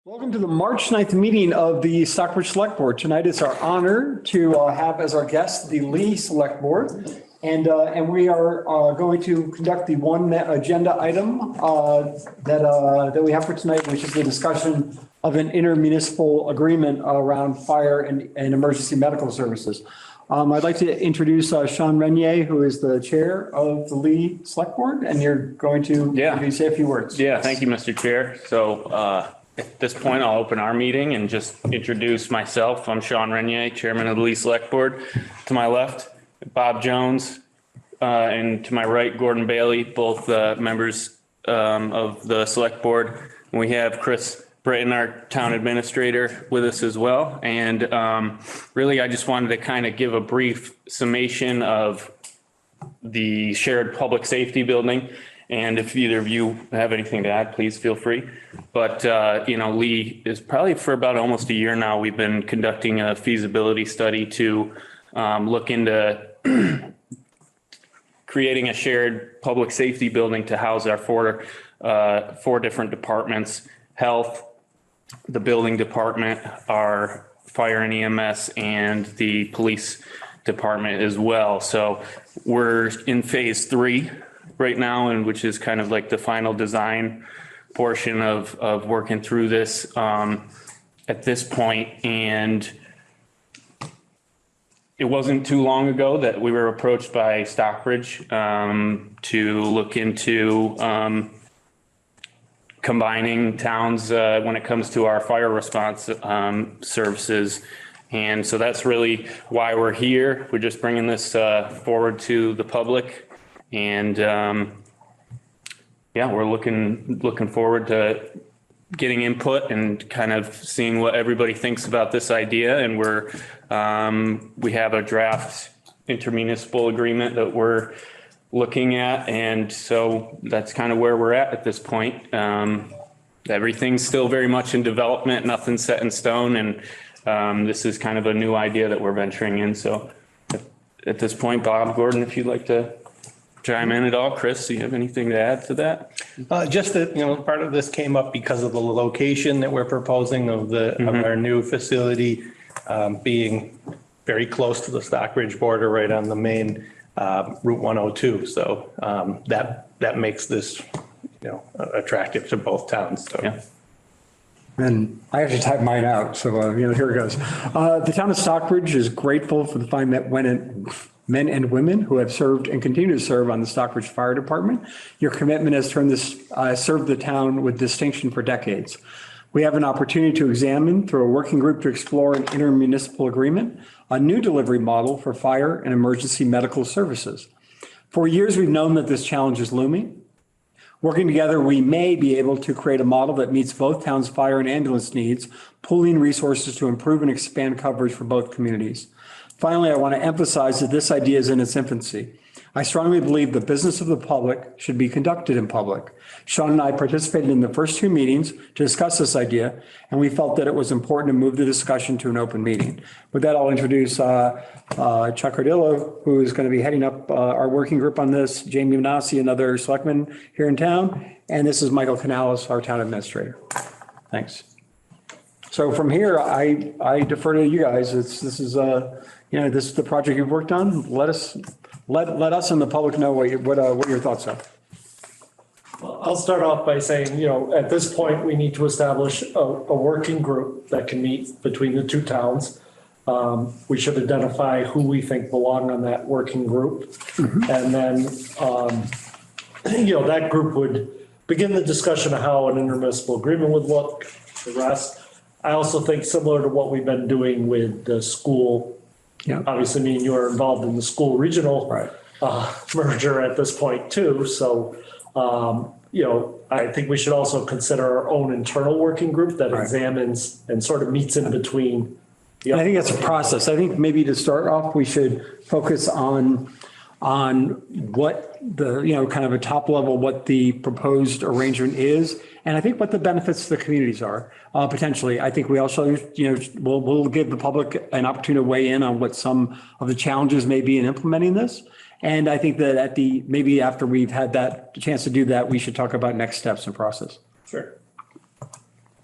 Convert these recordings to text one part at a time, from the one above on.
Welcome to the March 9th meeting of the Stockbridge Select Board. Tonight it's our honor to have as our guest the Lee Select Board. And we are going to conduct the one agenda item that we have for tonight, which is the discussion of an intermunicipal agreement around fire and emergency medical services. I'd like to introduce Sean Renier, who is the chair of the Lee Select Board, and you're going to say a few words. Yeah, thank you, Mr. Chair. So at this point, I'll open our meeting and just introduce myself. I'm Sean Renier, chairman of the Lee Select Board. To my left, Bob Jones, and to my right, Gordon Bailey, both members of the Select Board. And we have Chris Britton, our town administrator, with us as well. And really, I just wanted to kind of give a brief summation of the shared public safety building. And if either of you have anything to add, please feel free. But, Lee is probably for about almost a year now, we've been conducting a feasibility study to look into creating a shared public safety building to house our four different departments: health, the building department, our fire and EMS, and the police department as well. So we're in phase 3 right now, and which is kind of like the final design portion of working through this at this point. And it wasn't too long ago that we were approached by Stockbridge to look into combining towns when it comes to our fire response services. And so that's really why we're here. We're just bringing this forward to the public. And we're looking forward to getting input and kind of seeing what everybody thinks about this idea. And we have a draft intermunicipal agreement that we're looking at. And so that's kind of where we're at this point. Everything's still very much in development, nothing's set in stone. And this is kind of a new idea that we're venturing in. So at this point, Bob, Gordon, if you'd like to chime in at all. Chris, do you have anything to add to that? Just that, part of this came up because of the location that we're proposing of our new facility being very close to the Stockbridge border, right on the main Route 102. So that makes this, attractive to both towns. So. Yeah. And I have to type mine out, so here it goes. The town of Stockbridge is grateful for the fine men and women who have served and continue to serve on the Stockbridge Fire Department. Your commitment has served the town with distinction for decades. We have an opportunity to examine, through a working group, to explore an intermunicipal agreement, a new delivery model for fire and emergency medical services. For years, we've known that this challenge is looming. Working together, we may be able to create a model that meets both towns' fire and ambulance needs, pooling resources to improve and expand coverage for both communities. Finally, I want to emphasize that this idea is in its infancy. I strongly believe the business of the public should be conducted in public. Sean and I participated in the first 2 meetings to discuss this idea, and we felt that it was important to move the discussion to an open meeting. With that, I'll introduce Chuck Cardillo, who is going to be heading up our working group on this, Jamie Manassi, another selectman here in town, and this is Michael Canales, our town administrator. Thanks. So from here, I defer to you guys. This is the project you've worked on. Let us and the public know what your thoughts are. Well, I'll start off by saying, at this point, we need to establish a working group that can meet between the two towns. We should identify who we think belong on that working group. And then, that group would begin the discussion of how an intermunicipal agreement would look, the rest. I also think similar to what we've been doing with the school. Yeah. Obviously, me and you are involved in the school regional merger at this point too. So, I think we should also consider our own internal working group that examines and sort of meets in between. I think that's a process. I think maybe to start off, we should focus on what the, kind of a top level, what the proposed arrangement is. And I think what the benefits to the communities are, potentially. I think we also, we'll give the public an opportunity to weigh in on what some of the challenges may be in implementing this. And I think that maybe after we've had that chance to do that, we should talk about next steps and process. Sure.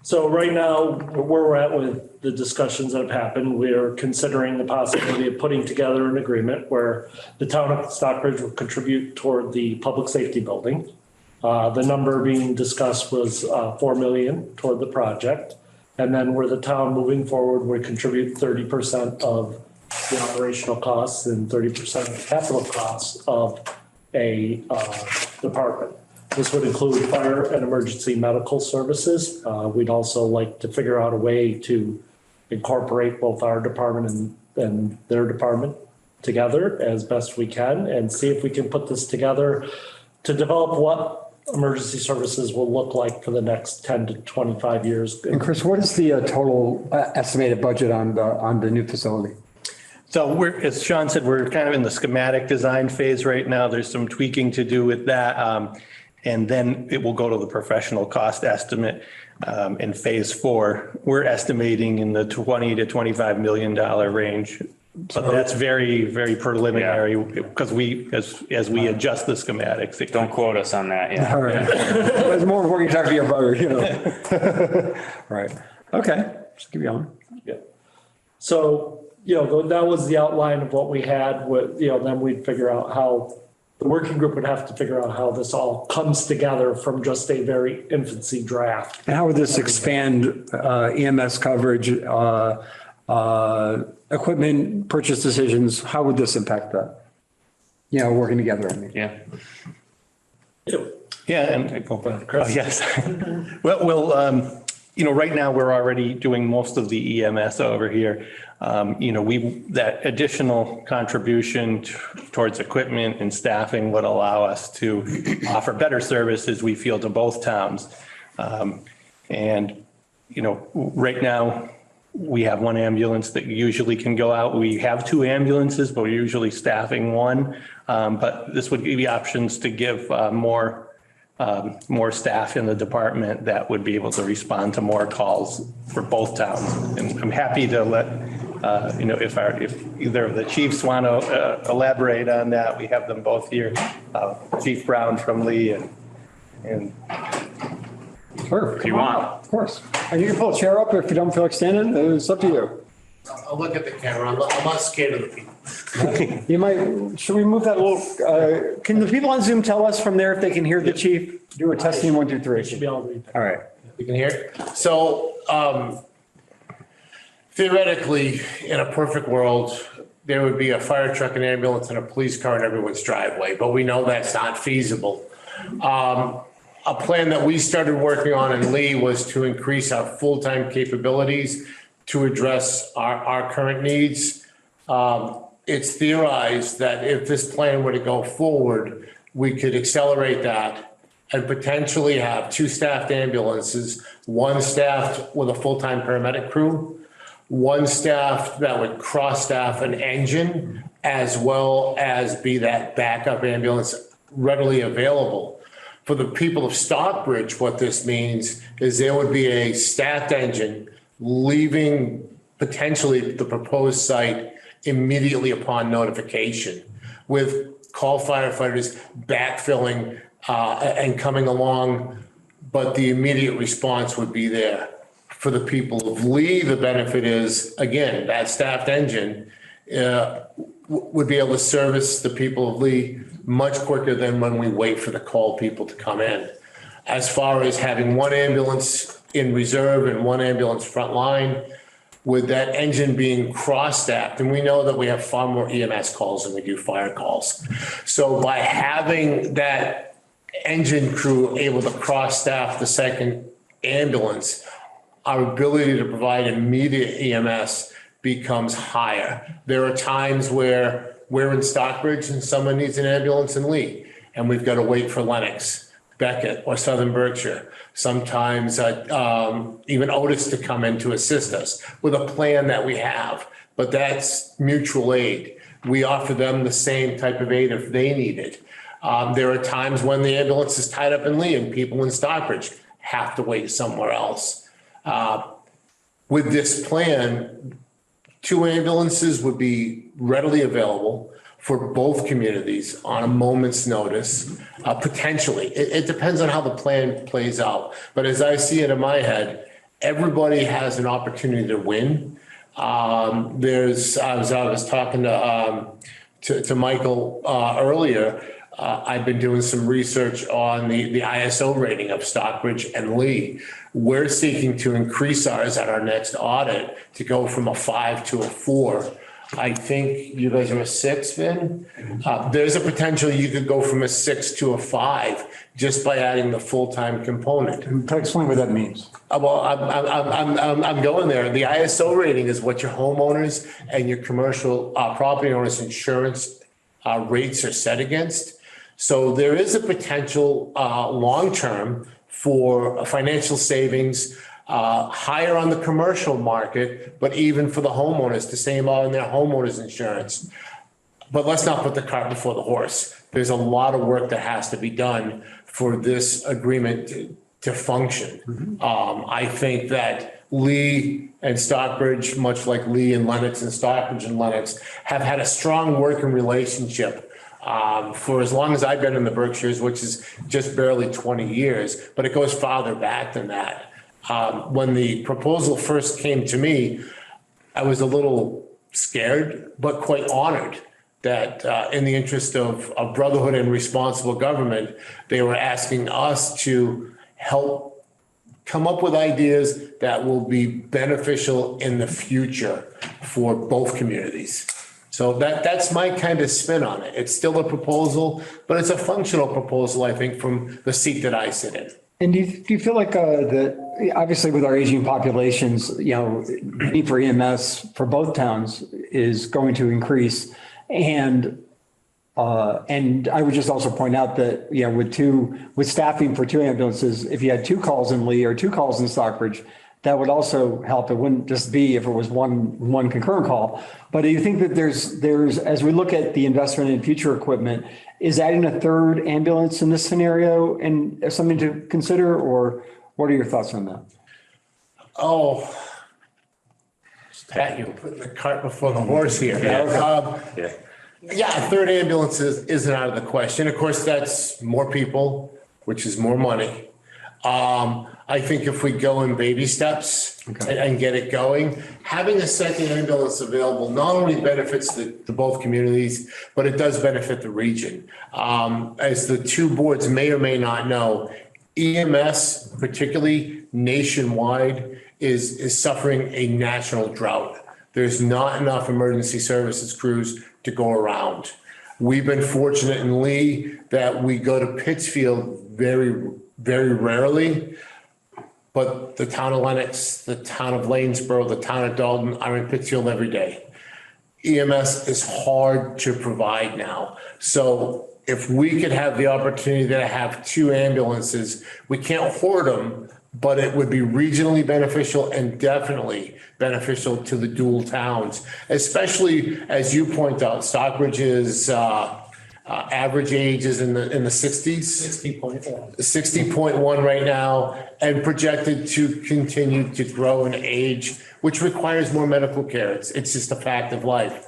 So right now, where we're at with the discussions that have happened, we're considering the possibility of putting together an agreement where the town of Stockbridge will contribute toward the public safety building. The number being discussed was 4 million toward the project. And then where the town moving forward would contribute 30% of the operational costs and 30% of the capital costs of a department. This would include fire and emergency medical services. We'd also like to figure out a way to incorporate both our department and their department together as best we can and see if we can put this together to develop what emergency services will look like for the next 10 to 25 years. And Chris, what is the total estimated budget on the new facility? So as Sean said, we're kind of in the schematic design phase right now. There's some tweaking to do with that. And then it will go to the professional cost estimate in phase 4. We're estimating in the $20 to $25 million range. But that's very, very preliminary because as we adjust the schematics. Don't quote us on that. Yeah. All right. It's more important to talk to your brother, you know. Right. Okay. Just keep going. Yeah. So, that was the outline of what we had with, then we'd figure out how the working group would have to figure out how this all comes together from just a very infancy draft. And how would this expand EMS coverage, equipment purchase decisions? How would this impact that? Working together, I mean. Yeah. Yeah, and yes. Well, right now we're already doing most of the EMS over here. That additional contribution towards equipment and staffing would allow us to offer better services, we feel, to both towns. Right now we have one ambulance that usually can go out. We have 2 ambulances, but we're usually staffing one. But this would give you options to give more staff in the department that would be able to respond to more calls for both towns. And I'm happy to let, if either of the chiefs want to elaborate on that, we have them both here. Chief Brown from Lee and Perfect. If you want. Of course. And you can pull a chair up if you don't feel like standing. It's up to you. I'll look at the camera. I'm not scared of the people. You might, should we move that a little, can the people on Zoom tell us from there if they can hear the chief? Do a testing 1, 2, 3. Should be all read. All right. You can hear it? So theoretically, in a perfect world, there would be a fire truck, an ambulance, and a police car in everyone's driveway, but we know that's not feasible. A plan that we started working on in Lee was to increase our full-time capabilities to address our current needs. It's theorized that if this plan were to go forward, we could accelerate that and potentially have 2 staffed ambulances, 1 staffed with a full-time paramedic crew, 1 staffed that would cross-staff an engine, as well as be that backup ambulance readily available. For the people of Stockbridge, what this means is there would be a staffed engine leaving potentially the proposed site immediately upon notification, with call firefighters backfilling and coming along, but the immediate response would be there. For the people of Lee, the benefit is, again, that staffed engine would be able to service the people of Lee much quicker than when we wait for the call people to come in. As far as having 1 ambulance in reserve and 1 ambulance frontline, with that engine being cross-staffed, and we know that we have far more EMS calls than we do fire calls. So by having that engine crew able to cross-staff the second ambulance, our ability to provide immediate EMS becomes higher. There are times where we're in Stockbridge and someone needs an ambulance in Lee, and we've got to wait for Lennox, Beckett, or Southern Berkshire. Sometimes even Otis to come in to assist us with a plan that we have, but that's mutual aid. We offer them the same type of aid if they need it. There are times when the ambulance is tied up in Lee and people in Stockbridge have to wait somewhere else. With this plan, 2 ambulances would be readily available for both communities on a moment's notice, potentially. It depends on how the plan plays out. But as I see it in my head, everybody has an opportunity to win. I was talking to Michael earlier. I've been doing some research on the ISO rating of Stockbridge and Lee. We're seeking to increase ours at our next audit to go from a 5 to a 4. I think you guys are a 6, Vin. There's a potential you could go from a 6 to a 5 just by adding the full-time component. Explain what that means. Well, I'm going there. The ISO rating is what your homeowners and your commercial property owners insurance rates are set against. So there is a potential long-term for financial savings, higher on the commercial market, but even for the homeowners to save on their homeowners insurance. But let's not put the cart before the horse. There's a lot of work that has to be done for this agreement to function. I think that Lee and Stockbridge, much like Lee and Lennox and Stockbridge and Lennox, have had a strong working relationship for as long as I've been in the Berkshires, which is just barely 20 years, but it goes farther back than that. When the proposal first came to me, I was a little scared, but quite honored that in the interest of brotherhood and responsible government, they were asking us to help come up with ideas that will be beneficial in the future for both communities. So that's my kind of spin on it. It's still a proposal, but it's a functional proposal, I think, from the seat that I sit in. And do you feel like that obviously with our aging populations, need for EMS for both towns is going to increase. And I would just also point out that, with staffing for 2 ambulances, if you had 2 calls in Lee or 2 calls in Stockbridge, that would also help. It wouldn't just be if it was one concurrent call. But do you think that there's, as we look at the investment in future equipment, is adding a 3rd ambulance in this scenario and something to consider, or what are your thoughts on that? Oh, Pat, you're putting the cart before the horse here. Yeah, a 3rd ambulance isn't out of the question. Of course, that's more people, which is more money. I think if we go in baby steps and get it going, having a 2nd ambulance available not only benefits the both communities, but it does benefit the region. As the 2 boards may or may not know, EMS, particularly nationwide, is suffering a national drought. There's not enough emergency services crews to go around. We've been fortunate in Lee that we go to Pittsfield very, very rarely. But the town of Lennox, the town of Lanesboro, the town of Dalton are in Pittsfield every day. EMS is hard to provide now. So if we could have the opportunity to have 2 ambulances, we can't hoard them, but it would be regionally beneficial and definitely beneficial to the dual towns, especially as you point out, Stockbridge's average age is in the 60s. 60.1. 60.1 right now, and projected to continue to grow in age, which requires more medical care. It's just a fact of life.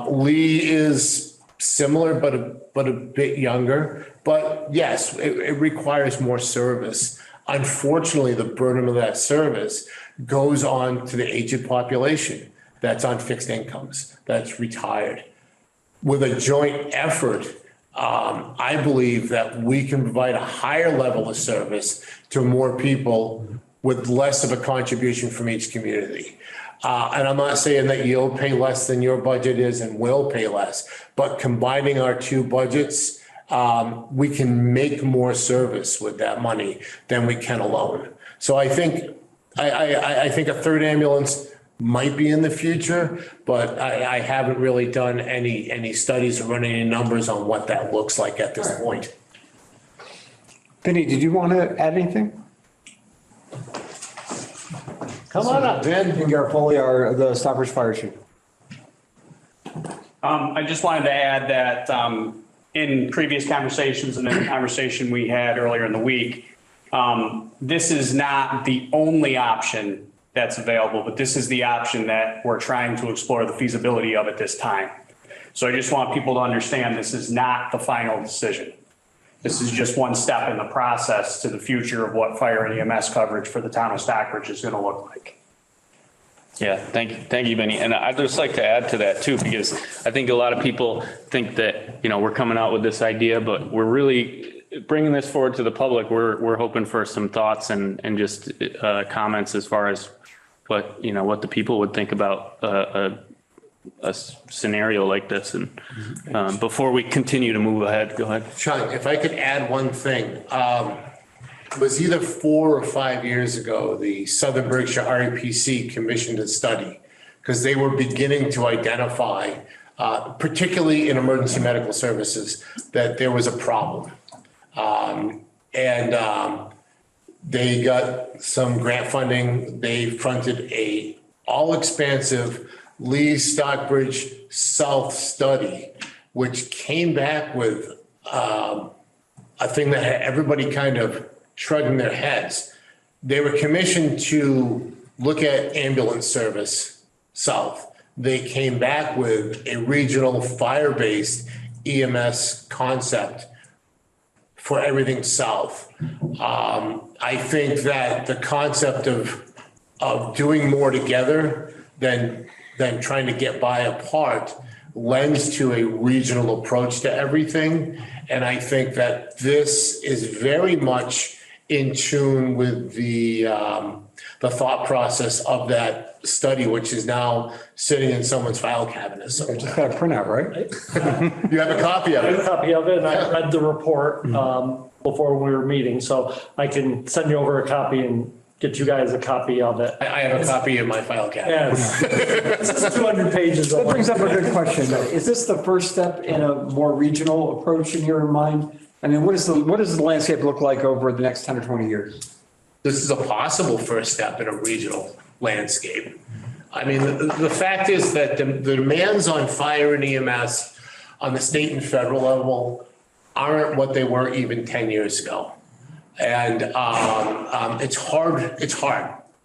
Lee is similar, but a bit younger. But yes, it requires more service. Unfortunately, the burden of that service goes on to the aged population that's on fixed incomes, that's retired. With a joint effort, I believe that we can provide a higher level of service to more people with less of a contribution from each community. And I'm not saying that you'll pay less than your budget is and will pay less, but combining our 2 budgets, we can make more service with that money than we can alone. So I think a 3rd ambulance might be in the future, but I haven't really done any studies or run any numbers on what that looks like at this point. Vinny, did you want to add anything? Come on up, Ben. Vin Garofoli, the Stockbridge Fire Chief. I just wanted to add that in previous conversations and in the conversation we had earlier in the week, this is not the only option that's available, but this is the option that we're trying to explore the feasibility of at this time. So I just want people to understand this is not the final decision. This is just one step in the process to the future of what fire and EMS coverage for the town of Stockbridge is going to look like. Yeah, thank you, Benny. And I'd just like to add to that too, because I think a lot of people think that, we're coming out with this idea, but we're really bringing this forward to the public. We're hoping for some thoughts and just comments as far as what the people would think about a scenario like this. And before we continue to move ahead, go ahead. Sean, if I could add one thing, it was either 4 or 5 years ago, the Southern Berkshire REPC commissioned a study because they were beginning to identify, particularly in emergency medical services, that there was a problem. They got some grant funding. They fronted a all-expansive Lee Stockbridge South study, which came back with a thing that had everybody kind of shrugging their heads. They were commissioned to look at ambulance service south. They came back with a regional fire-based EMS concept for everything south. I think that the concept of doing more together than trying to get by apart lends to a regional approach to everything. And I think that this is very much in tune with the thought process of that study, which is now sitting in someone's file cabinet. I So just got a printout, right? you have a copy of I have a it. copy of it, and I read the report before we were meeting, so I can send you over a copy and get you guys a copy of it. I have a copy in my file cabinet. Yes, it's 200 pages. That brings up a good question. Is this the first step in a more regional approach in your mind? I mean, what does the landscape look like over the next 10 or 20 years? This is a possible first step in a regional landscape. I mean, the fact is that the demands on fire and EMS on the state and federal level aren't what they were even 10 years ago. And it's hard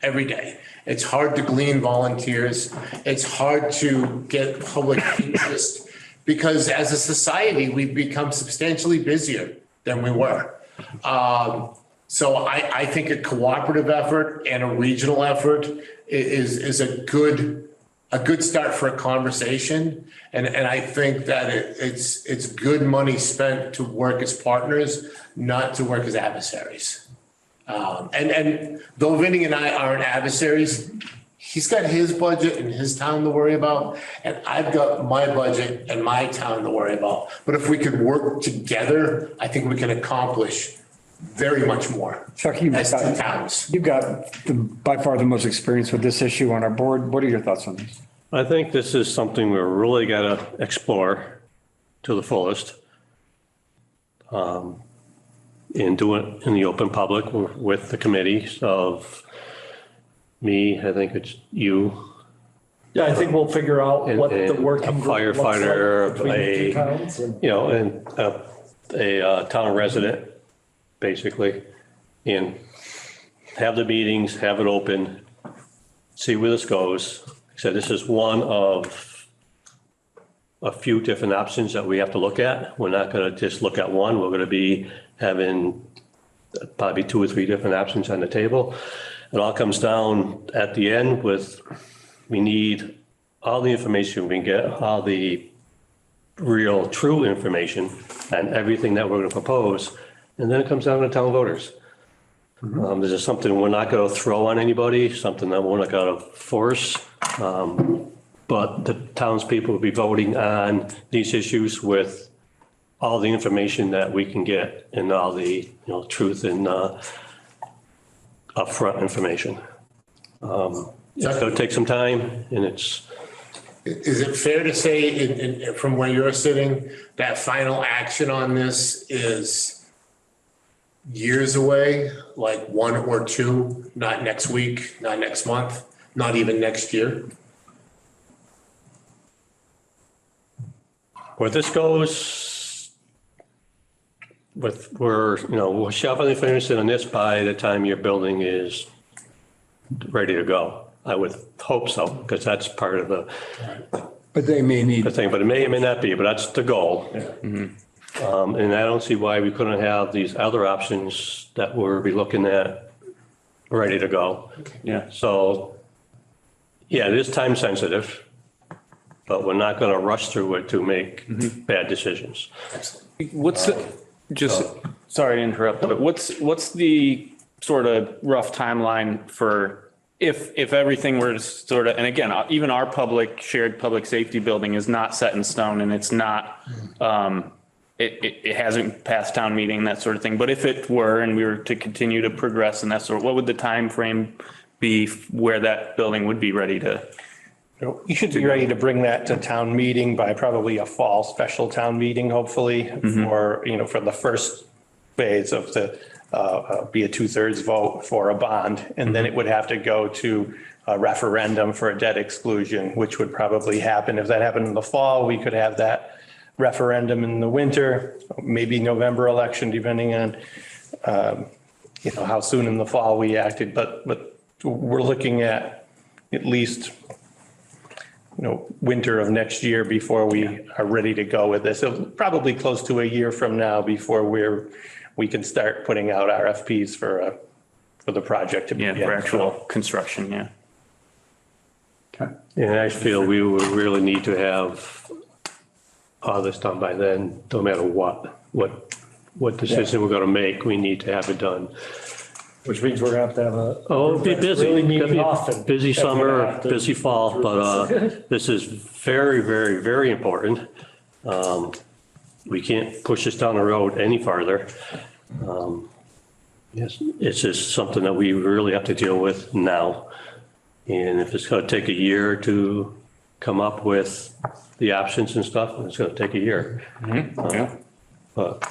every day. It's hard to glean volunteers. It's hard to get public interest because as a society, we've become substantially busier than we were. So I think a cooperative effort and a regional effort is a good start for a conversation. And I think that it's good money spent to work as partners, not to work as adversaries. And though Vinny and I aren't adversaries, he's got his budget and his town to worry about, and I've got my budget and my town to worry about. But if we could work together, I think we can accomplish very much more. Chuck, you've as two towns. got by far the most experience with this issue on our board. What are your thoughts on this? I think this is something we're really got to explore to the fullest. And do it in the open public with the committees of me, I think it's you. Yeah, I think we'll figure out what the And working a group looks like firefighter, between the two towns and- and a town resident, basically, and have the meetings, have it open, see where this goes. Like I said, this is one of a few different options that we have to look at. We're not going to just look at one. We're going to be having probably 2 or 3 different options on the table. It all comes down at the end with, we need all the information we can get, all the real true information and everything that we're going to propose. And then it comes down to town voters. This is something we're not going to throw on anybody, something that we're not going to force. But the townspeople will be voting on these issues with all the information that we can get and all the, truth and upfront information. It's going to take some time and it's, Is it fair to say, from where you're sitting, that final action on this is years away, like 1 or 2, not next week, not next month, not even next year? where this goes, we're shoveling finish on this by the time your building is ready to go. I would hope so, because that's part of the But they may need, thing, but it may or may not be, but that's the goal. And I don't see why we couldn't have these other options that we'll be looking at ready to go. Yeah. So, yeah, it is time sensitive, but we're not going to rush through it to make bad decisions. What's sorry to interrupt, but what's the sort of rough timeline for if everything were to sort of, and again, even our shared public safety building is not set in stone and it's not, it hasn't passed town meeting, that sort of thing. But if it were, and we were to continue to progress and that sort of, what would the time frame be where that building would be ready to? You should be ready to bring that to town meeting by probably a fall special town meeting, hopefully, for, for the first phase of the, be a 2/3 vote for a bond. And then it would have to go to a referendum for a debt exclusion, which would probably happen. If that happened in the fall, we could have that referendum in the winter, maybe November election, depending on, how soon in the fall we acted. But we're looking at least, winter of next year before we are ready to go with this. So probably close to a year from now before we can start putting out RFPs for the project to be. Yeah, for actual construction, yeah. Okay. And I feel we would really need to have all this done by then, no matter what decision we're going to make, we need to have it done. Which means we're gonna have to have Oh, it'll be busy. really It'll meeting be a often. busy if we're gonna summer, have to busy fall, through but this. this is very, very, very important. We can't push this down the road any farther. Yes, it's just something that we really have to deal with now. And if it's going to take a year to come up with the options and stuff, it's going to take a year. Yeah. But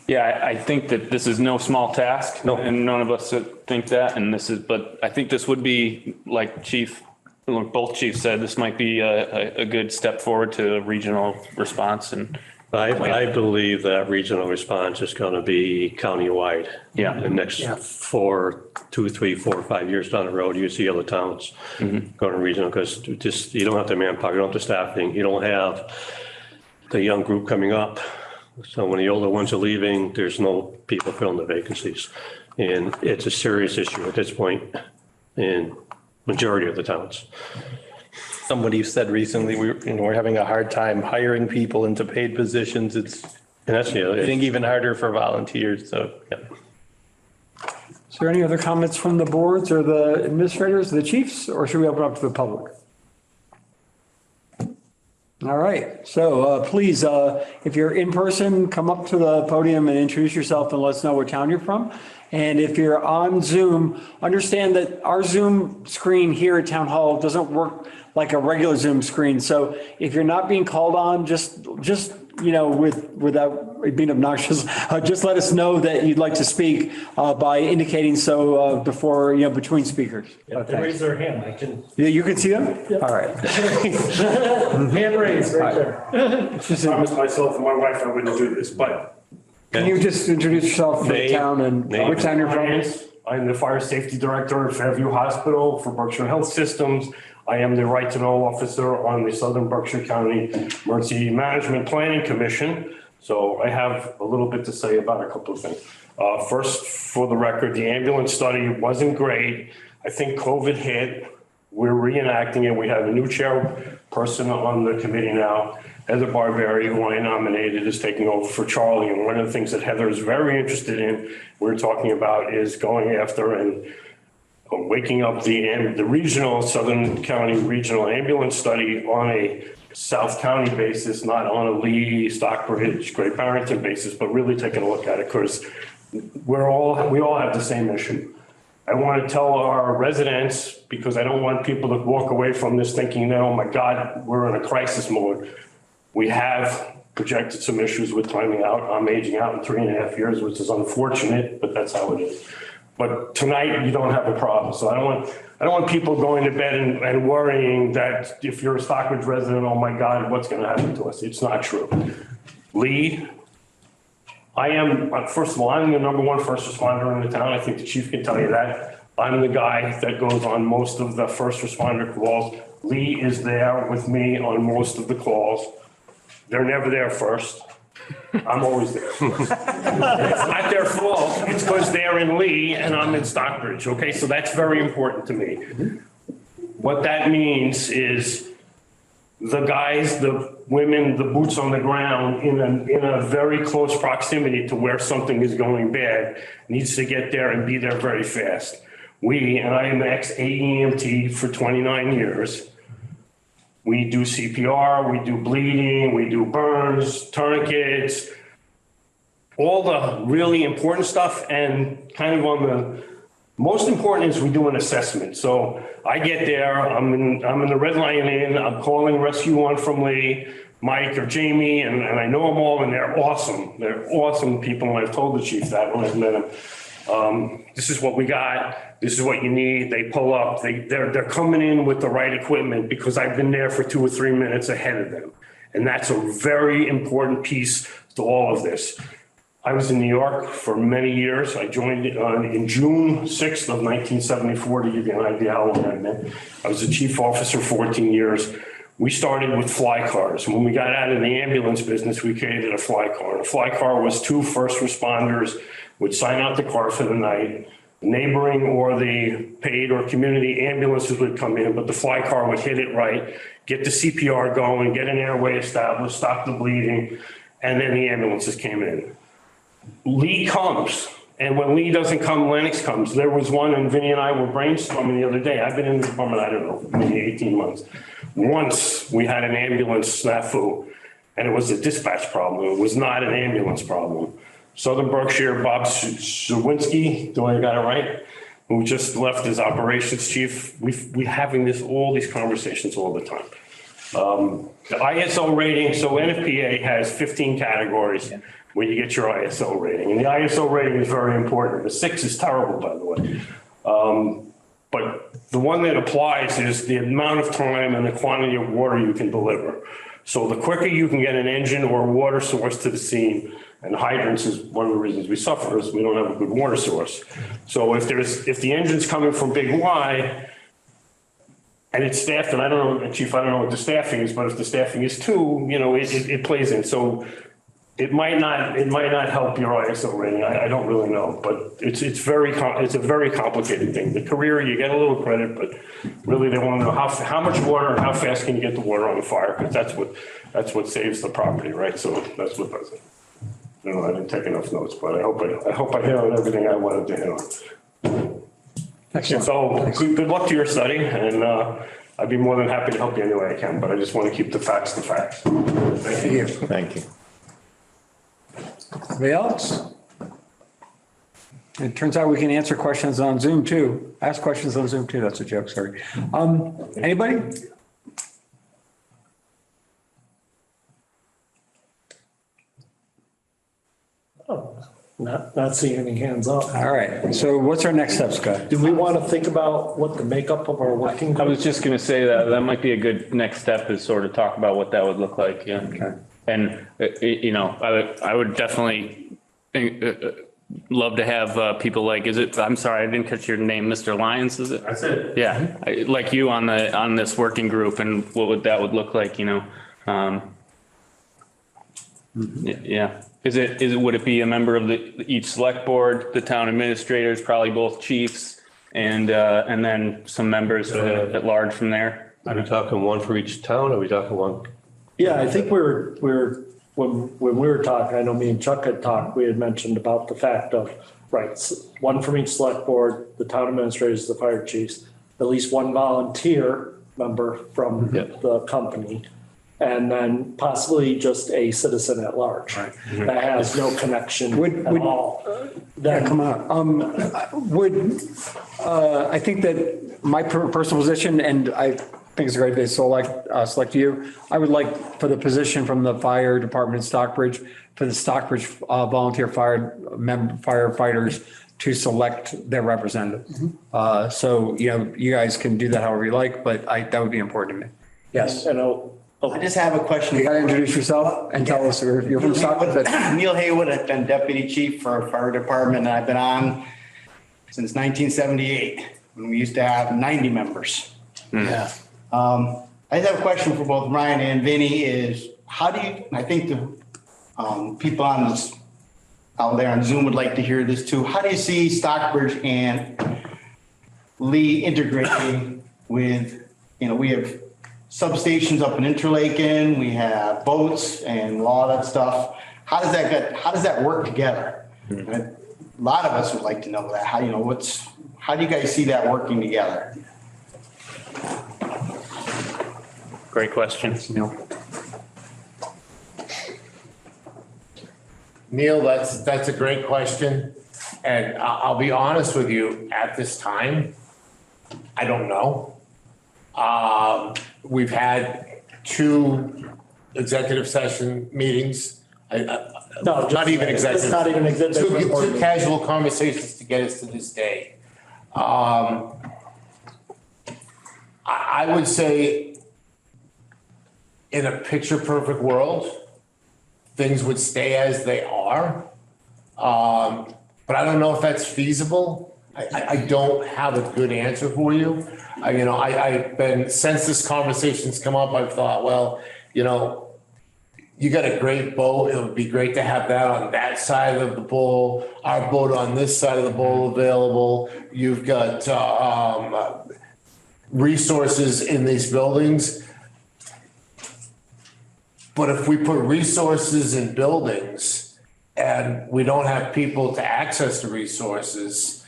Yeah, I think that this is no small task. No. And none of us think that. And but I think this would be, like both chiefs said, this might be a good step forward to a regional response. And I believe that regional response is going to be countywide. Yeah. In the next 2, 3, 4, 5 years down the road, you see other towns going to regional because just, you don't have the manpower, you don't have the staffing, you don't have the young group coming up. So when the older ones are leaving, there's no people filling the vacancies. And it's a serious issue at this point in majority of the towns. Somebody said recently, we're having a hard time hiring people into paid positions. It's And that's, getting even harder for volunteers. So, yeah. Is there any other comments from the boards or the administrators, the chiefs, or should we open up to the public? All right, so please, if you're in person, come up to the podium and introduce yourself and let us know what town you're from. And if you're on Zoom, understand that our Zoom screen here at Town Hall doesn't work like a regular Zoom screen. So if you're not being called on, just without being obnoxious, just let us know that you'd like to speak by indicating so before, between speakers. If they raise their hand, I can, Yeah, you can see them? Yep. All right. hand raised right there. Promise myself and my wife I wouldn't do this, but. Can you just introduce yourself for the Name. town and which town you're from? I'm the fire safety director at Fairview Hospital for Berkshire Health Systems. I am the right to know officer on the Southern Berkshire County Emergency Management Planning Commission. So I have a little bit to say about a couple of things. First, for the record, the ambulance study wasn't great. I think COVID hit. We're reenacting it. We have a new chairperson on the committee now. Heather Barberi, who I nominated, is taking over for Charlie. And one of the things that Heather is very interested in, we're talking about, is going after and waking up the regional, Southern County Regional Ambulance Study on a South County basis, not on a Lee, Stockbridge, Great Barrington basis, but really taking a look at it because we all have the same issue. I want to tell our residents, because I don't want people to walk away from this thinking that, oh my God, we're in a crisis mode. We have projected some issues with timing out. I'm aging out in 3.5 years, which is unfortunate, but that's how it is. But tonight you don't have a problem. So I don't want people going to bed and worrying that if you're a Stockbridge resident, oh my God, what's going to happen to us? It's not true. Lee, first of all, I'm the #1 first responder in the town. I think the chief can tell you that. I'm the guy that goes on most of the first responder calls. Lee is there with me on most of the calls. They're never there first. I'm always there. It's not their fault. It's because they're in Lee and I'm in Stockbridge. Okay, so that's very important to me. What that means is the guys, the women, the boots on the ground in a very close proximity to where something is going bad needs to get there and be there very fast. And I am ex-AEMT for 29 years. We do CPR, we do bleeding, we do burns, tourniquets, all the really important stuff. And kind of on the most important is we do an assessment. So I get there, I'm in the Red Lion Inn, I'm calling Rescue 1 from Lee, Mike or Jamie, and I know them all and they're awesome. They're awesome people, and I've told the chief that when I've met him. This is what we got. This is what you need. They pull up. They're coming in with the right equipment because I've been there for 2 or 3 minutes ahead of them. And that's a very important piece to all of this. I was in New York for many years. I joined in June 6th of 1974 to give you an idea how long I've been. I was a chief officer 14 years. We started with fly cars. When we got out of the ambulance business, we created a fly car. And a fly car was 2 first responders would sign out the car for the night. Neighboring or the paid or community ambulances would come in, but the fly car would hit it right, get the CPR going, get an airway established, stop the bleeding, and then the ambulances came in. Lee comes, and when Lee doesn't come, Lennox comes. There was one, and Vinny and I were brainstorming the other day. I've been in the department, I don't know, maybe 18 months. Once we had an ambulance snafu, and it was a dispatch problem. It was not an ambulance problem. Southern Berkshire, Bob Zawinski, do I got it right? Who just left as operations chief. We're having all these conversations all the time. The ISO rating, so NFPA has 15 categories where you get your ISO rating. And the ISO rating is very important. The 6 is terrible, by the way. But the one that applies is the amount of time and the quantity of water you can deliver. So the quicker you can get an engine or a water source to the scene, and hydrants is one of the reasons we suffer is we don't have a good water source. So if the engine's coming from Big Y and it's staffed, and I don't know, Chief, I don't know what the staffing is, but if the staffing is 2, it plays in. So it might not help your ISO rating. I don't really know, but it's a very complicated thing. The career, you get a little credit, but really they want to know how much water and how fast can you get the water on the fire, because that's what saves the property, right? So that's what does it. I didn't take enough notes, but I hope I hit on everything I wanted to hit on. Excellent. So good luck to your study, and I'd be more than happy to help you any way I can, but I just want to keep the facts the facts. Thank you. Thank you. Anybody else? It turns out we can answer questions on Zoom too. Ask questions on Zoom too. That's a joke, sorry. Anybody? Oh, not seeing any hands up. All right. So what's our next step, Scott? Do we want to think about what the makeup of our working I group? was just going to say that might be a good next step, is sort of talk about what that would look like. Yeah. Okay. And, I would definitely love to have people like, I'm sorry, I didn't catch your name, Mr. Lyons, is it? That's it. Yeah, like you on this working group, and what that would look like, Yeah. Would it be a member of each select board, the town administrators, probably both chiefs, and then some members at large from there? Are we talking one for each town? Or are we talking one? Yeah, I think when we were talking, I know me and Chuck had talked, we had mentioned about the fact of, right, one from each select board, the town administrators, the fire chiefs, at least one volunteer member from the company, and then possibly just a citizen at large that has no connection at all. Come on. I think that my personal position, and I think it's a great day to select you. I would like for the position from the fire department in Stockbridge, for the Stockbridge volunteer firefighters to select their representative. So, you guys can do that however you like, but that would be important to me. Yes. I just have a question. You got to introduce yourself and tell us you're from Stockbridge. Neil Haywood, I've been deputy chief for a fire department, and I've been on since 1978 when we used to have 90 members. Yeah. I just have a question for both Ryan and Vinny is I think People on this, out there on Zoom would like to hear this too. How do you see Stockbridge and Lee integrating with, we have substations up in Interlaken, we have boats and a lot of that stuff. How does that work together? And a lot of us would like to know that. How do you guys see that working together? Great question. Neil, that's a great question. And I'll be honest with you, at this time, I don't know. We've had 2 executive session meetings. Not even executive. Not even executive. Two casual conversations to get us to this day. I would say in a picture perfect world, things would stay as they are. But I don't know if that's feasible. I don't have a good answer for you. I've been, since this conversation's come up, I've thought, well, you got a great boat. It would be great to have that on that side of the bowl, our boat on this side of the bowl available. You've got resources in these buildings. But if we put resources in buildings and we don't have people to access the resources,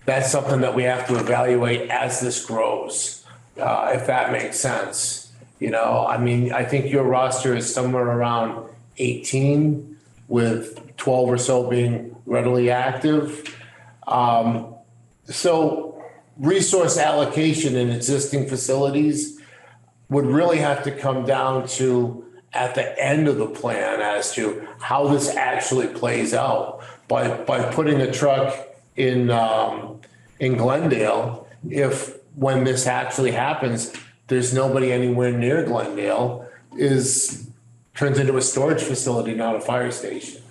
that's something that we have to evaluate as this grows, if that makes sense. I think your roster is somewhere around 18 with 12 or so being readily active. So resource allocation in existing facilities would really have to come down to at the end of the plan as to how this actually plays out. By putting a truck in Glendale, if when this actually happens, there's nobody anywhere near Glendale, turns into a storage facility, not a fire station.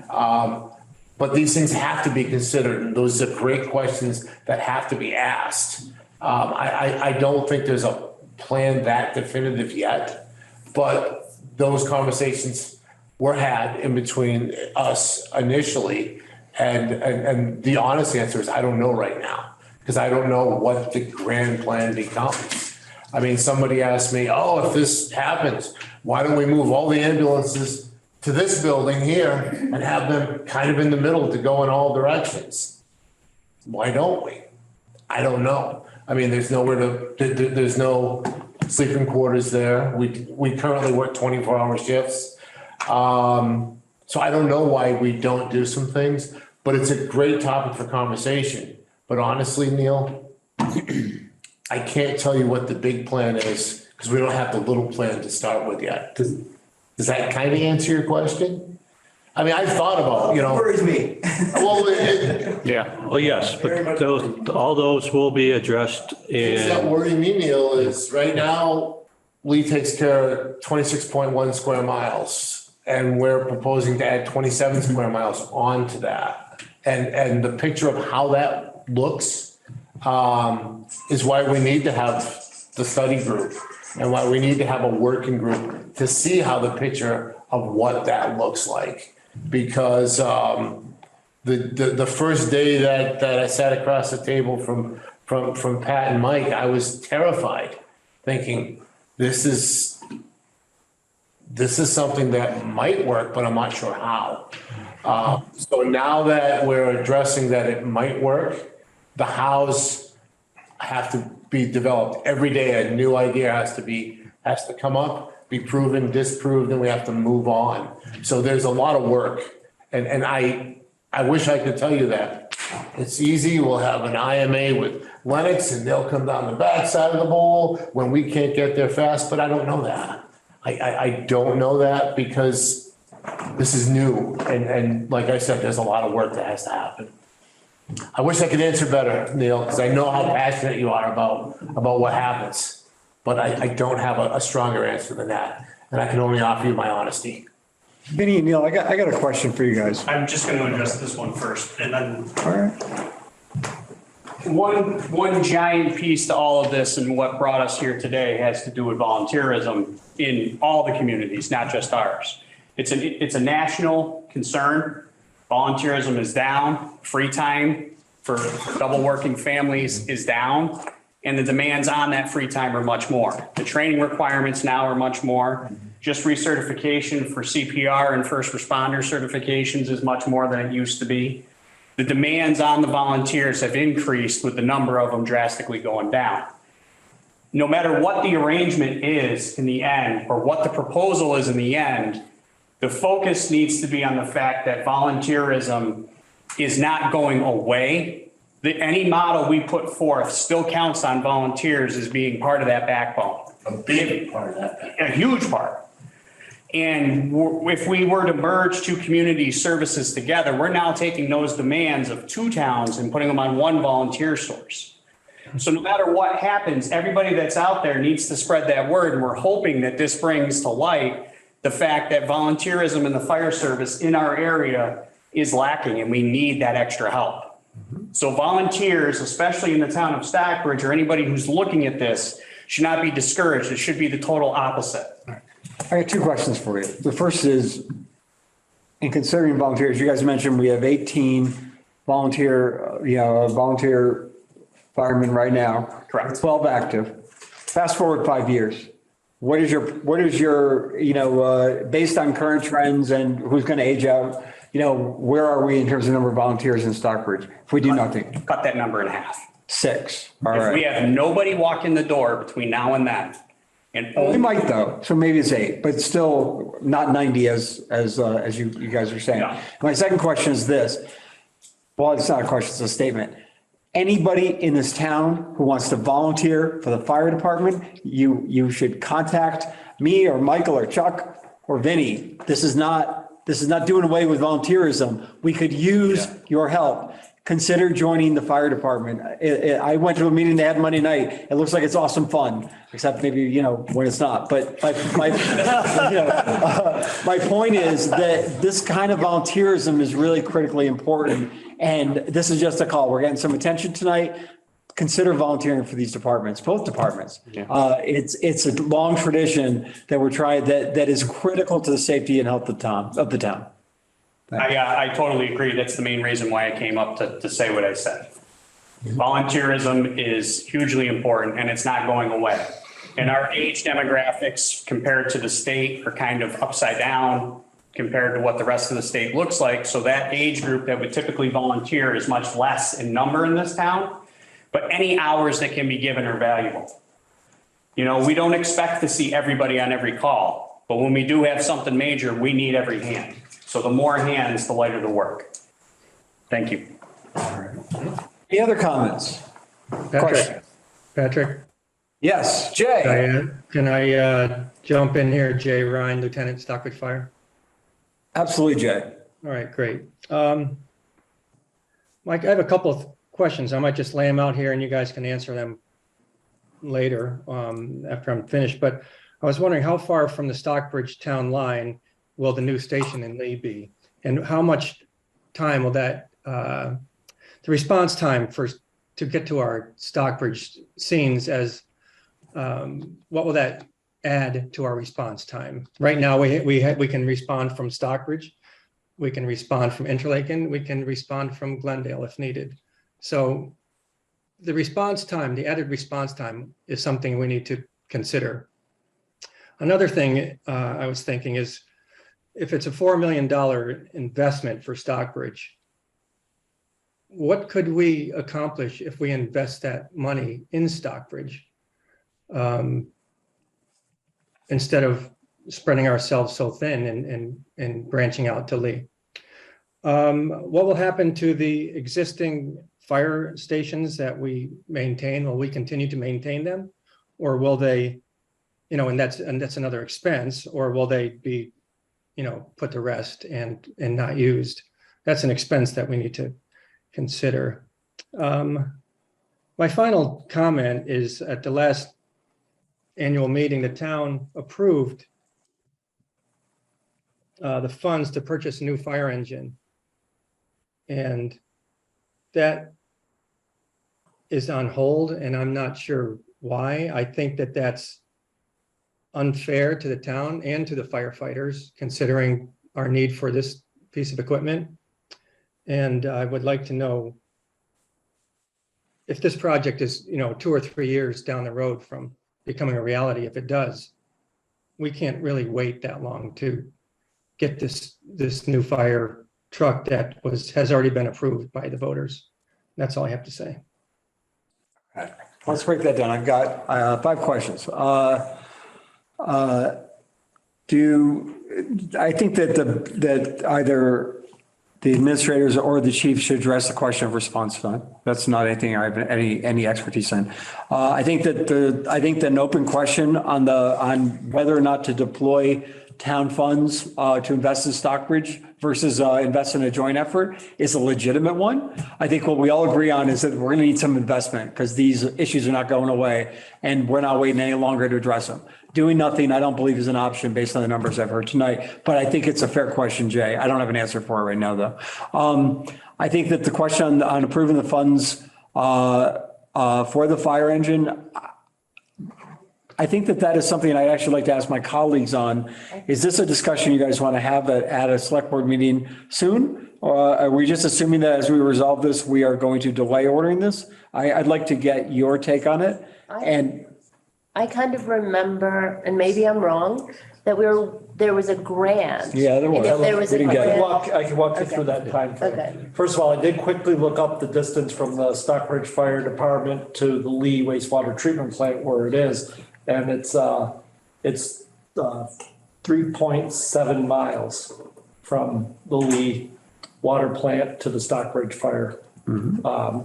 But these things have to be considered, and those are great questions that have to be asked. I don't think there's a plan that definitive yet, but those conversations were had in between us initially, and the honest answer is I don't know right now, because I don't know what the grand plan becomes. I mean, somebody asked me, if this happens, why don't we move all the ambulances to this building here and have them kind of in the middle to go in all directions? Why don't we? I don't know. I mean, there's no sleeping quarters there. We currently work 24-hour shifts. So I don't know why we don't do some things, but it's a great topic for conversation. But honestly, Neil, I can't tell you what the big plan is because we don't have the little plan to start with yet. Does that kind of answer your question? I mean, I've thought about, Worries me. Well, Yeah. Oh, yes, but all those will be addressed things that in, worry me, Neil, is right now, Lee takes care of 26.1 square miles, and we're proposing to add 27 square miles onto that. And the picture of how that looks is why we need to have the study group and why we need to have a working group to see how the picture of what that looks like. Because the first day that I sat across the table from Pat and Mike, I was terrified, thinking this is something that might work, but I'm not sure how. So now that we're addressing that it might work, the hows have to be developed. Every day a new idea has to come up, be proven, disproved, and we have to move on. So there's a lot of work. And I wish I could tell you that. It's easy. We'll have an IMA with Lennox and they'll come down the back side of the bowl when we can't get there fast, but I don't know that. I don't know that because this is new. And like I said, there's a lot of work that has to happen. I wish I could answer better, Neil, because I know how passionate you are about what happens, but I don't have a stronger answer than that. And I can only offer you my honesty. Vinny and Neil, I got a question for you guys. I'm just going to address this one first, and then All right. one giant piece to all of this and what brought us here today has to do with volunteerism in all the communities, not just ours. It's a national concern. Volunteerism is down, free time for double working families is down, and the demands on that free time are much more. The training requirements now are much more. Just recertification for CPR and first responder certifications is much more than it used to be. The demands on the volunteers have increased with the number of them drastically going down. No matter what the arrangement is in the end, or what the proposal is in the end, the focus needs to be on the fact that volunteerism is not going away. Any model we put forth still counts on volunteers as being part of that backbone. A big part of that. A huge part. And if we were to merge two community services together, we're now taking those demands of two towns and putting them on one volunteer source. So no matter what happens, everybody that's out there needs to spread that word. And we're hoping that this brings to light the fact that volunteerism in the fire service in our area is lacking and we need that extra help. So volunteers, especially in the town of Stockbridge, or anybody who's looking at this, should not be discouraged. It should be the total opposite. I got two questions for you. The first is, in considering volunteers, you guys mentioned we have 18 volunteer firemen right now. Correct. 12 active. Fast forward 5 years. What is your, based on current trends and who's going to age out, where are we in terms of number of volunteers in Stockbridge if we do nothing? Cut that number in half. 6. All If we right. have nobody walk in the door between now and then, and We might though, so maybe it's 8, but still not 90 as you guys are saying. Yeah. My second question is this. Well, it's not a question, it's a statement. Anybody in this town who wants to volunteer for the fire department, you should contact me or Michael or Chuck or Vinny. This is not doing away with volunteerism. We could use your help. Consider joining the fire department. I went to a meeting they had Monday night. It looks like it's awesome fun, except maybe, when it's not. But my point is that this kind of volunteerism is really critically important. And this is just a call. We're getting some attention tonight. Consider volunteering for these departments, both departments. It's a long tradition that we're trying, that is critical to the safety and health of the town. I totally agree. That's the main reason why I came up to say what I said. Volunteerism is hugely important and it's not going away. And our age demographics compared to the state are kind of upside down compared to what the rest of the state looks like. So that age group that would typically volunteer is much less in number in this town, but any hours that can be given are valuable. We don't expect to see everybody on every call, but when we do have something major, we need every hand. So the more hands, the lighter the work. Thank you. Any other comments? Questions? Patrick, Yes, Jay. can I jump in here? Jay Ryan, Lieutenant, Stockbridge Fire. Absolutely, Jay. All right, great. Mike, I have a couple of questions. I might just lay them out here and you guys can answer them later after I'm finished. But I was wondering how far from the Stockbridge town line will the new station in Lee be? And how much time will that, the response time to get to our Stockbridge scenes what will that add to our response time? Right now, we can respond from Stockbridge, we can respond from Interlaken, we can respond from Glendale if needed. So the response time, the added response time is something we need to consider. Another thing I was thinking is if it's a $4 million investment for Stockbridge, what could we accomplish if we invest that money in Stockbridge instead of spreading ourselves so thin and branching out to Lee? What will happen to the existing fire stations that we maintain? Will we continue to maintain them, or will they, and that's another expense, or will they be, put to rest and not used? That's an expense that we need to consider. My final comment is at the last annual meeting, the town approved the funds to purchase a new fire engine. And that is on hold, and I'm not sure why. I think that's unfair to the town and to the firefighters, considering our need for this piece of equipment. And I would like to know if this project is, 2 or 3 years down the road from becoming a reality. If it does, we can't really wait that long to get this new fire truck that has already been approved by the voters. That's all I have to say. Let's break that down. I've got 5 questions. I think that either the administrators or the chief should address the question of response time. That's not anything I have any expertise in. I think that an open question on whether or not to deploy town funds to invest in Stockbridge versus invest in a joint effort is a legitimate one. I think what we all agree on is that we're going to need some investment because these issues are not going away and we're not waiting any longer to address them. Doing nothing, I don't believe is an option based on the numbers I've heard tonight, but I think it's a fair question, Jay. I don't have an answer for it right now, though. I think that the question on approving the funds for the fire engine, I think that is something I'd actually like to ask my colleagues on. Is this a discussion you guys want to have at a select board meeting soon? Or are we just assuming that as we resolve this, we are going to delay ordering this? I'd like to get your take on it. I kind of remember, and maybe I'm wrong, that there was a grant. Yeah, there was. And if there was a We didn't get it. grant. I can walk you Okay. through that time frame. Okay. First of all, I did quickly look up the distance from the Stockbridge Fire Department to the Lee wastewater treatment plant where it is. And it's 3.7 miles from the Lee water plant to the Stockbridge Fire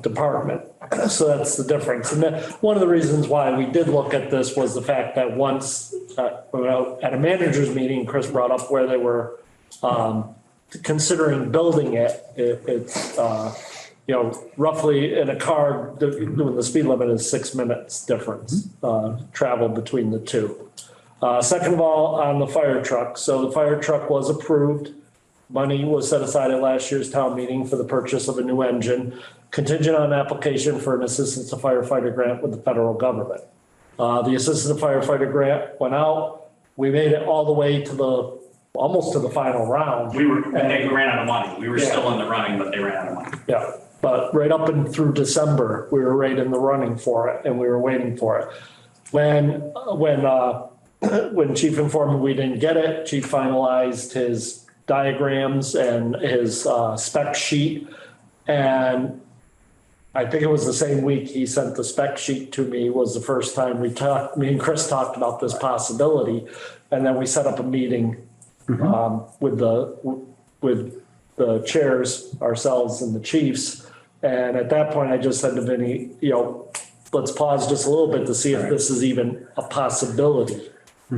Department. So that's the difference. And then one of the reasons why we did look at this was the fact that once at a manager's meeting, Chris brought up where they were considering building it. It's roughly in a car doing the speed limit is 6 minutes difference travel between the two. Second of all, on the fire truck. So the fire truck was approved. Money was set aside at last year's town meeting for the purchase of a new engine, contingent on application for an assistance to firefighter grant with the federal government. The assistance to firefighter grant went out. We made it all the way to almost to the final round. They ran out of money. We were still in the running, but they ran out of money. Yeah, but right up and through December, we were right in the running for it and we were waiting for it. When Chief informed me we didn't get it, Chief finalized his diagrams and his spec sheet. And I think it was the same week he sent the spec sheet to me was the first time me and Chris talked about this possibility. And then we set up a meeting with the chairs, ourselves and the chiefs. And at that point, I just said to Vinny, let's pause just a little bit to see if this is even a possibility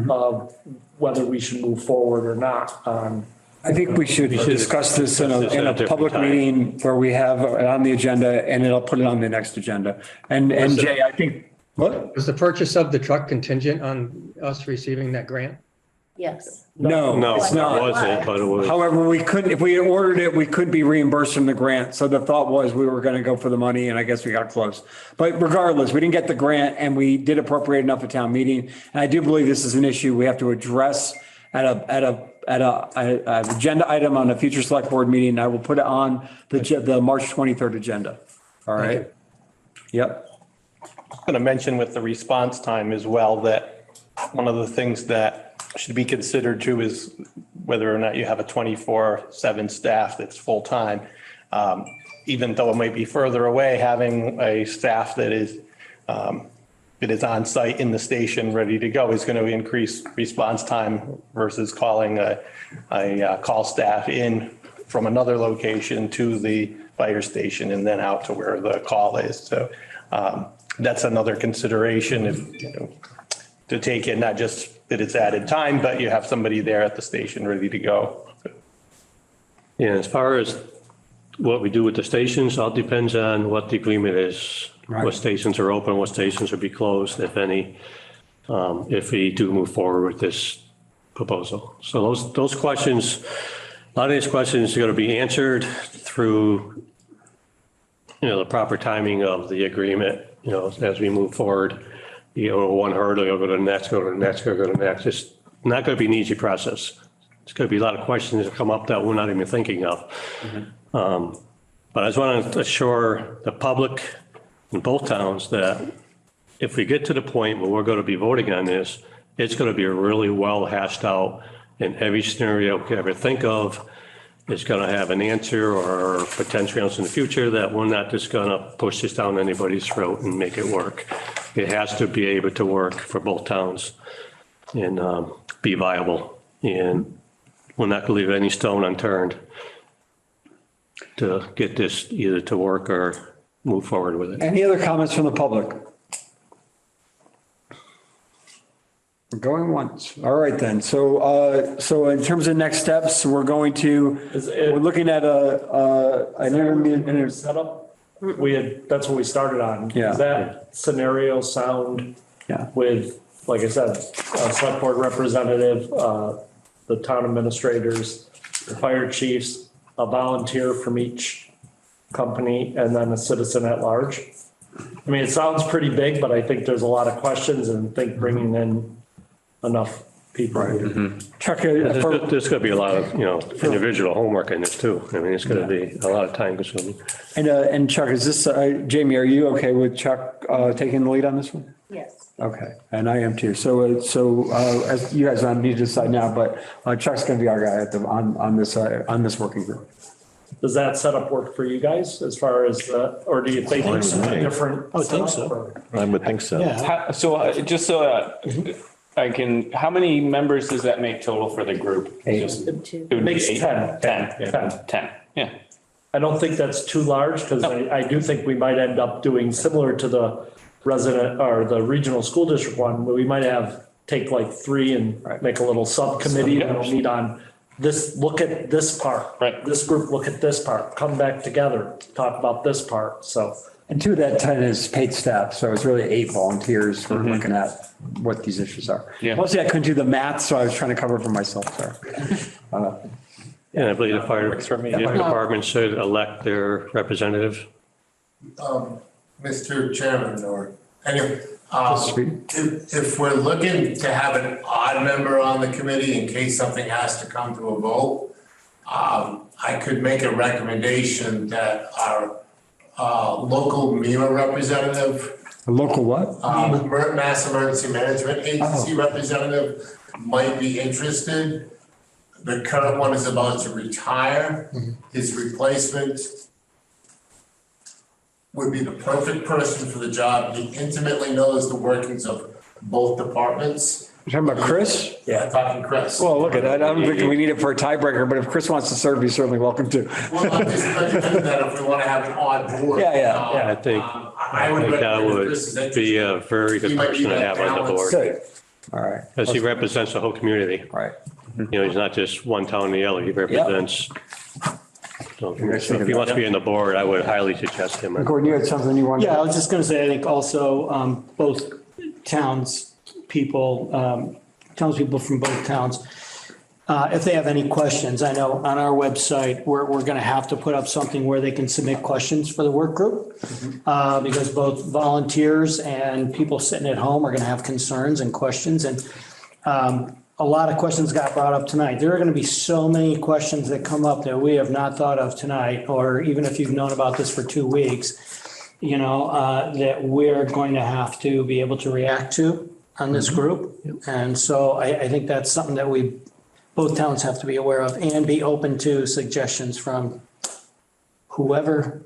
of whether we should move forward or not. I think we should discuss this in a public meeting where we have it on the agenda and it'll put it on the next agenda. And Jay, I think, what? Was the purchase of the truck contingent on us receiving that grant? Yes. No, it's it not. wasn't, but it was. However, we couldn't, if we had ordered it, we could be reimbursed from the grant. So the thought was we were going to go for the money and I guess we got close. But regardless, we didn't get the grant and we did appropriate enough at town meeting. And I do believe this is an issue we have to address at a agenda item on a future select board meeting. I will put it on the March 23rd agenda. All right. Yep. I'm going to mention with the response time as well, that one of the things that should be considered too is whether or not you have a 24/7 staff that's full-time. Even though it might be further away, having a staff that is on site in the station ready to go is going to increase response time versus calling a call staff in from another location to the fire station and then out to where the call is. So that's another consideration to take in, not just that it's added time, but you have somebody there at the station ready to go. Yeah, as far as what we do with the stations, all depends on what the agreement is. Right. What stations are open, what stations will be closed, if any, if we do move forward with this proposal. So those questions, a lot of these questions are going to be answered through, the proper timing of the agreement, as we move forward. you know, one hurdle, you'll go to the next, go to the next, go to the next. It's not going to be an easy process. It's going to be a lot of questions that come up that we're not even thinking of. But I just want to assure the public in both towns that if we get to the point where we're going to be voting on this, it's going to be really well hashed out in every scenario we could ever think of. It's going to have an answer or potential answer in the future that we're not just going to push this down anybody's throat and make it work. It has to be able to work for both towns and be viable. And we're not going to leave any stone unturned to get this either to work or move forward with it. Any other comments from the public? We're going once. All right, then. So in terms of next steps, we're looking at an intermediate Setup, that's what we started on. Yeah. Does that scenario sound with, like I said, a select board representative, the town administrators, the fire chiefs, a volunteer from each company, and then a citizen at large? I mean, it sounds pretty big, but I think there's a lot of questions, and I think bringing in enough people. Chuck, There's going to be a lot of, individual homework in this too. I mean, it's going to be a lot of time consuming. and Chuck, is this, Jamie, are you okay with Chuck taking the lead on this one? Yes. Okay, and I am too. So as you guys don't need to decide now, but Chuck's going to be our guy on this working group. Does that setup work for you guys as far as, or do you think it's a different? I would think so. setup, or- I would think so. How many members does that make total for the group? Just- it would be Makes 8. 10. 10, yeah. I don't think that's too large, because I do think we might end up doing similar to the resident or the regional school district one, where we might take like 3 and make a little subcommittee that'll meet on this, look at this part. Right. This group, look at this part, come back together, talk about this part, so. And 2 of that 10 is paid staff, so it's really 8 volunteers for looking at what these issues are. Yeah. Mostly I couldn't do the math, so I was trying to cover for myself, sorry. And I believe the fire department should elect their representative. Mr. Chairman, or anyway, if we're looking to have an odd member on the committee in case something has to come to a vote, I could make a recommendation that our local MEMA representative, A local what? Mass Emergency Management Agency representative might be interested. The current one is about to retire. His replacement would be the perfect person for the job. He intimately knows the workings of both departments. You're talking about Chris? Yeah, I'm talking Chris. Well, look at that. I don't think we need it for a tiebreaker, but if Chris wants to serve, he's certainly welcome to. Well, I'm just thinking that if we want to have an odd board. Yeah. I think I would that recommend would Chris is be a very good He might be person to that have on the board. Good. All right. Because he represents the whole community. All right. He's not just one town or the other. He represents. So guys if think he of wants that? to be on the board, I would highly suggest him. Gordon, you had something you wanted? Yeah, I was just going to say, I think also both townspeople from both towns, if they have any questions, I know on our website, we're going to have to put up something where they can submit questions for the work group. Because both volunteers and people sitting at home are going to have concerns and questions. And a lot of questions got brought up tonight. There are going to be so many questions that come up that we have not thought of tonight, or even if you've known about this for 2 weeks, that we're going to have to be able to react to on this group. And so I think that's something that both towns have to be aware of and be open to suggestions from whoever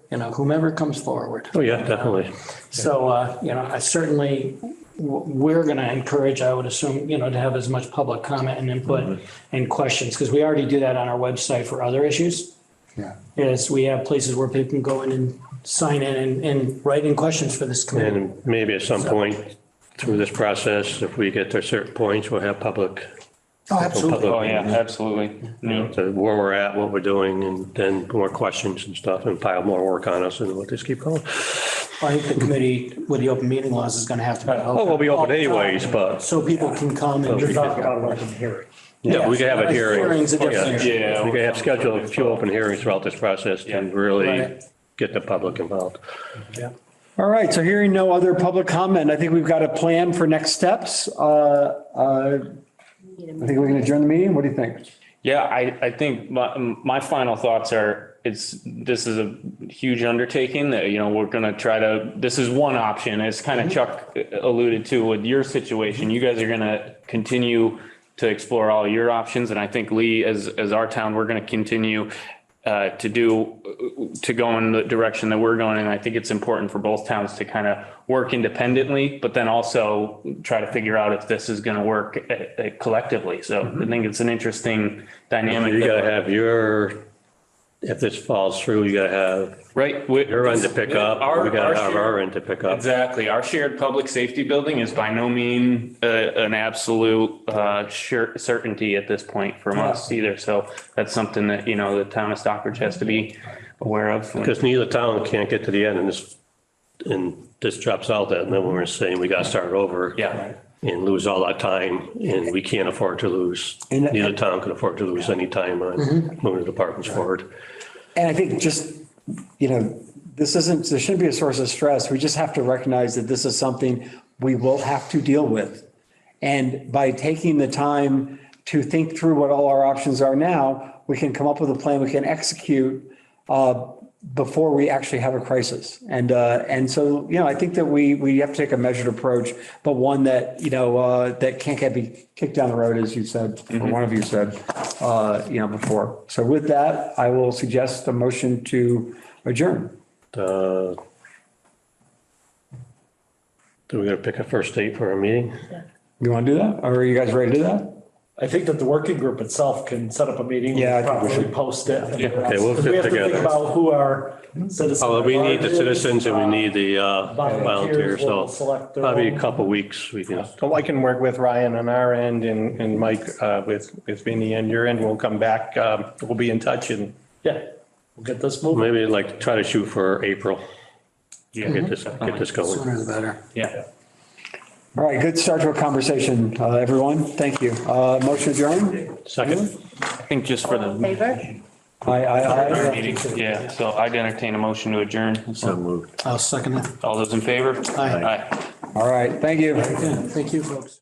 comes forward. Oh, yeah, definitely. So, I certainly, we're going to encourage, I would assume, to have as much public comment and input and questions, because we already do that on our website for other issues. Yeah. Is we have places where people can go in and sign in and write in questions for this committee. And maybe at some point through this process, if we get to certain points, we'll have public. Oh, absolutely. Oh, yeah, absolutely. Yeah. So where we're at, what we're doing, and then more questions and stuff, and pile more work on us, and we'll just keep going. I think the committee with the open meeting laws is going to have to. Oh, we'll be open anyways, but. So people can come and. You're talking about an open hearing. Yeah, we can have a hearing. Hearing's a Oh, different issue. Yeah. We can have scheduled a few open hearings throughout this process to really Right. get the public involved. All All right, so hearing no other public comment, I think we've got a plan for next steps. I think we can adjourn the meeting. What do you think? Yeah, I think my final thoughts are, this is a huge undertaking that, we're going to try to, this is one option, as kind of Chuck alluded to with your situation. You guys are going to continue to explore all your options. And I think Lee, as our town, we're going to continue to go in the direction that we're going. And I think it's important for both towns to kind of work independently, but then also try to figure out if this is going to work collectively. So I think it's an interesting dynamic. You gotta have if this falls through, you gotta have right your end to pick up. We gotta have our end to pick up. Exactly. Our shared public safety building is by no means an absolute certainty at this point from us either. So that's something that, the town of Stockbridge has to be aware of. Because neither town can't get to the end and this drops out that, and then we're saying we gotta start over. Yeah. And lose all that time, and we can't afford to lose. Neither town can afford to lose any time on moving the departments forward. And I think just, there shouldn't be a source of stress. We just have to recognize that this is something we will have to deal with. And by taking the time to think through what all our options are now, we can come up with a plan we can execute before we actually have a crisis. And so, I think that we have to take a measured approach, but one that, that can't be kicked down the road, as you said, or one of you said, before. So with that, I will suggest a motion to adjourn. Do we gotta pick a first date for our meeting? You want to do that? Or are you guys ready to do that? I think that the working group itself can set up a meeting. Yeah, I think we Properly should. post it. Okay, we'll We fit have to think together. about who our citizens. Oh, we need the are. citizens and we need the volunteers, will so select their probably a own. couple weeks we can. So I can work with Ryan on our end and Mike with Vinny on your end. We'll come back. We'll be in touch and Yeah, we'll get this moving. Maybe like try to shoot for April. Get this going. Sooner the better. Yeah. All right, good start to a conversation, everyone. Thank you. Motion adjourned? Second. I think just for the Favor? Aye. meeting. Yeah. So I'd entertain a motion to adjourn. So moved. I'll second it. All those in favor? Aye. Aye. All right, thank you. Yeah, thank you, folks.